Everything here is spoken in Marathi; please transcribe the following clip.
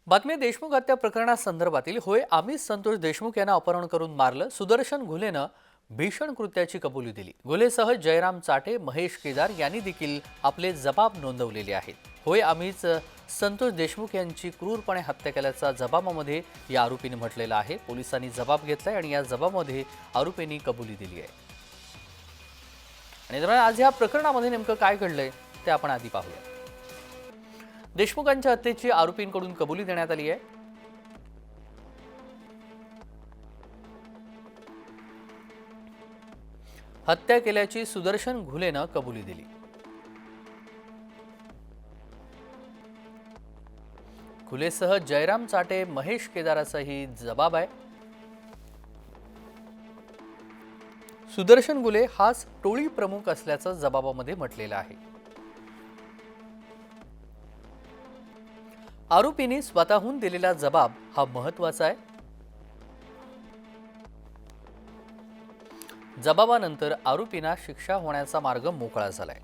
बातमी देशमुख हत्या प्रकरणासंदर्भातील होय आम्हीच संतोष देशमुख यांना अपहरण करून मारलं सुदर्शन घुलेनं भीषण कृत्याची कबुली दिली। घुलेसह जयराम चाटे, महेश केदार यांनी देखील आपले जबाब नोंदवलेले आहेत। होय आम्हीच संतोष देशमुख यांची क्रूरपणे हत्या केल्याचा जबाबामध्ये या आरोपीने म्हटलेलं आहे। पोलिसांनी जबाब घेतलाय आणि या जबाबामध्ये आरोपींनी कबुली दिली आहे। आणि दरम्यान आज या प्रकरणामध्ये नेमकं काय घडलंय ते आपण आधी पाहूया। देशमुखांच्या हत्येची आरोपींकडून कबुली देण्यात आली आहे। हत्या केल्याची सुदर्शन घुलेनं कबुली दिली। घुलेसह जयराम चाटे, महेश केदाराचाही जबाब आहे। सुदर्शन घुले हाच टोळी प्रमुख असल्याचं जबाबामध्ये म्हटलेलं आहे। आरोपींनी स्वतःहून दिलेला जबाब हा महत्त्वाचा आहे। जबाबानंतर आरोपींना शिक्षा होण्याचा मार्ग मोकळा झालाय।